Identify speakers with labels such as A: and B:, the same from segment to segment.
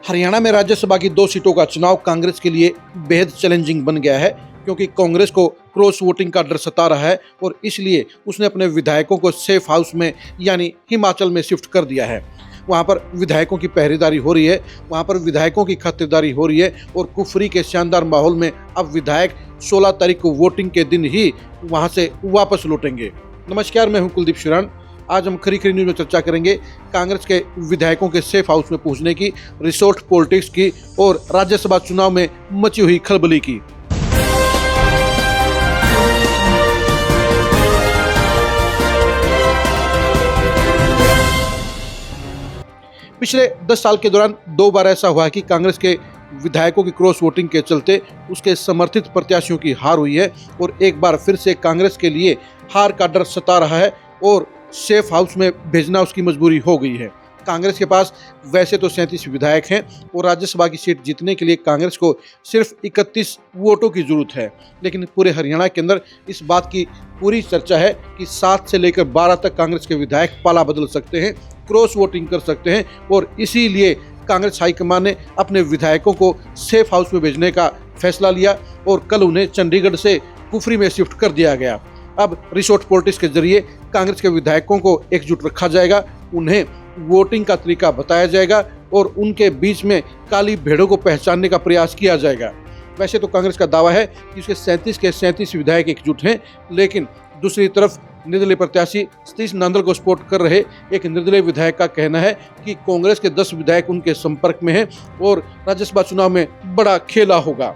A: हरियाणा में राज्यसभा की 2 सीटों का चुनाव कांग्रेस के लिए बेहद चैलेंजिंग बन गया है, क्योंकि कांग्रेस को क्रॉस वोटिंग का डर सता रहा है और इसलिए उसने अपने विधायकों को सेफ हाउस में यानी हिमाचल में शिफ्ट कर दिया है। वहाँ पर विधायकों की पहरेदारी हो रही है, वहाँ पर विधायकों की खातिरदारी हो रही है और कुफरी के शानदार माहौल में अब विधायक 16 तारीख को वोटिंग के दिन ही वहाँ से वापस लौटेंगे। नमस्कार, मैं हूँ कुलदीप शिरान। आज हम खरी न्यूज में चर्चा करेंगे कांग्रेस के विधायकों के सेफ हाउस में पहुंचने की, रिसोर्ट पॉलिटिक्स की और राज्यसभा चुनाव में मची हुई खलबली की। पिछले 10 साल के दौरान 2 बार ऐसा हुआ है कि कांग्रेस के विधायकों की क्रॉस वोटिंग के चलते उसके समर्थित प्रत्याशियों की हार हुई है और एक बार फिर से कांग्रेस के लिए हार का डर सता रहा है और सेफ हाउस में भेजना उसकी मजबूरी हो गई है। कांग्रेस के पास वैसे तो 37 विधायक हैं और राज्यसभा की सीट जीतने के लिए कांग्रेस को सिर्फ 31 वोटों की जरूरत है, लेकिन पूरे हरियाणा के अंदर इस बात की पूरी चर्चा है कि 7 से लेकर 12 तक कांग्रेस के विधायक पाला बदल सकते हैं, क्रॉस वोटिंग कर सकते हैं और इसीलिए कांग्रेस हाईकमान ने अपने विधायकों को सेफ हाउस में भेजने का फैसला लिया और कल उन्हें चंडीगढ़ से कुफरी में शिफ्ट कर दिया गया। अब रिसोर्ट पॉलिटिक्स के जरिए कांग्रेस के विधायकों को एकजुट रखा जाएगा, उन्हें वोटिंग का तरीका बताया जाएगा और उनके बीच में काली भेड़ों को पहचानने का प्रयास किया जाएगा। वैसे तो कांग्रेस का दावा है कि उसके 37 के 37 विधायक एकजुट हैं, लेकिन दूसरी तरफ निर्दलीय प्रत्याशी सतीश नांदल को सपोर्ट कर रहे एक निर्दलीय विधायक का कहना है कि कांग्रेस के 10 विधायक उनके संपर्क में हैं और राज्यसभा चुनाव में बड़ा खेला होगा।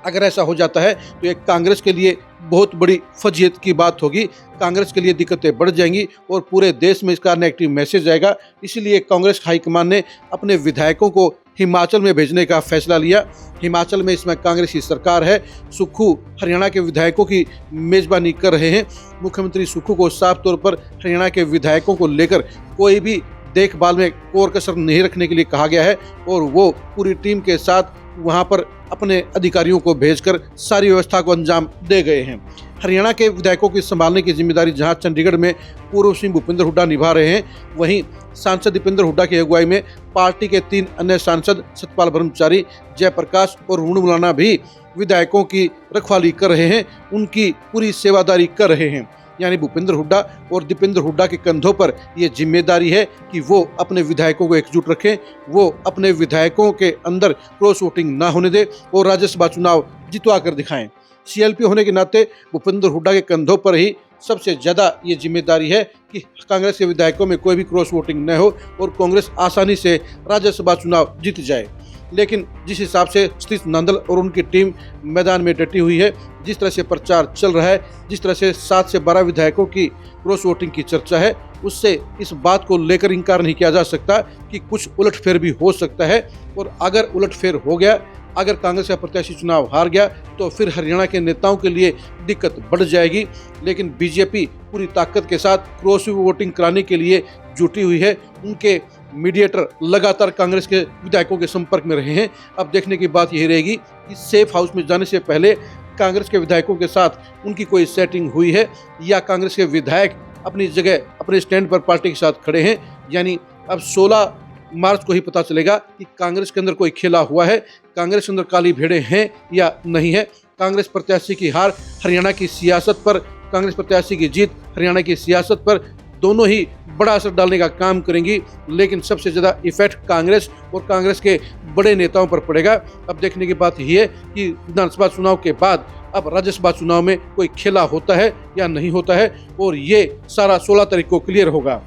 A: अगर ऐसा हो जाता है तो ये कांग्रेस के लिए बहुत बड़ी फजीहत की बात होगी, कांग्रेस के लिए दिक्कतें बढ़ जाएंगी और पूरे देश में इसका नेगेटिव मैसेज आएगा। इसलिए कांग्रेस हाईकमान ने अपने विधायकों को हिमाचल में भेजने का फैसला लिया। हिमाचल में इसमें कांग्रेस की सरकार है, सुक्खू हरियाणा के विधायकों की मेजबानी कर रहे हैं। मुख्यमंत्री सुक्खू को साफ तौर पर हरियाणा के विधायकों को लेकर कोई भी देखभाल में कोर कसर नहीं रखने के लिए कहा गया है और वो पूरी टीम के साथ वहां पर अपने अधिकारियों को भेजकर सारी व्यवस्था को अंजाम दे गए हैं। हरियाणा के विधायकों की संभालने की जिम्मेदारी जहां चंडीगढ़ में पूर्व सीएम भूपेंद्र हुड्डा निभा रहे हैं, वहीं सांसद दीपेंद्र हुड्डा की अगुवाई में पार्टी के 3 अन्य सांसद सतपाल ब्रह्मचारी, जयप्रकाश और रुण मुलाना भी विधायकों की रखवाली कर रहे हैं, उनकी पूरी सेवादारी कर रहे हैं। यानी भूपेंद्र हुड्डा और दीपेंद्र हुड्डा के कंधों पर यह जिम्मेदारी है कि वो अपने विधायकों को एकजुट रखें, वो अपने विधायकों के अंदर क्रॉस वोटिंग ना होने दे और राज्यसभा चुनाव जितवा कर दिखाएं। सीएलपी होने के नाते भूपेंद्र हुड्डा के कंधों पर ही सबसे ज्यादा ये जिम्मेदारी है कि कांग्रेस के विधायकों में कोई भी क्रॉस वोटिंग न हो और कांग्रेस आसानी से राज्यसभा चुनाव जीत जाए। लेकिन जिस हिसाब से सतीश नांदल और उनकी टीम मैदान में डटी हुई है, जिस तरह से प्रचार चल रहा है, जिस तरह से 7 से 12 विधायकों की क्रॉस वोटिंग की चर्चा है, उससे इस बात को लेकर इनकार नहीं किया जा सकता कि कुछ उलटफेर भी हो सकता है। और अगर उलटफेर हो गया, अगर कांग्रेस का प्रत्याशी चुनाव हार गया तो फिर हरियाणा के नेताओं के लिए दिक्कत बढ़ जाएगी। लेकिन बीजेपी पूरी ताकत के साथ क्रॉस वोटिंग कराने के लिए जुटी हुई है। उनके मीडिएटर लगातार कांग्रेस के विधायकों के संपर्क में रहे हैं। अब देखने की बात यही रहेगी कि सेफ हाउस में जाने से पहले कांग्रेस के विधायकों के साथ उनकी कोई सेटिंग हुई है या कांग्रेस के विधायक अपनी जगह अपने स्टैंड पर पार्टी के साथ खड़े हैं। यानी अब 16 मार्च को ही पता चलेगा कि कांग्रेस के अंदर कोई खेला हुआ है, कांग्रेस के अंदर काली भेड़ें हैं या नहीं है। कांग्रेस प्रत्याशी की हार हरियाणा की सियासत पर, कांग्रेस प्रत्याशी की जीत हरियाणा की सियासत पर, दोनों ही बड़ा असर डालने का काम करेंगी। लेकिन सबसे ज़्यादा इफेक्ट कांग्रेस और कांग्रेस के बड़े नेताओं पर पड़ेगा। अब देखने की बात यह है कि विधानसभा चुनाव के बाद अब राज्यसभा चुनाव में कोई खेला होता है या नहीं होता है और ये सारा 16 तारीख को क्लियर होगा।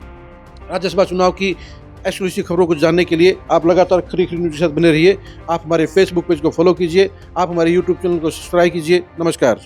A: राज्यसभा चुनाव की एक्सक्लूसिव खबरों को जानने के लिए आप लगातार खरी न्यूज़ के साथ बने रहिए। आप हमारे फेसबुक पेज को फॉलो कीजिए, आप हमारे यूट्यूब चैनल को सब्सक्राइब कीजिए। नमस्कार।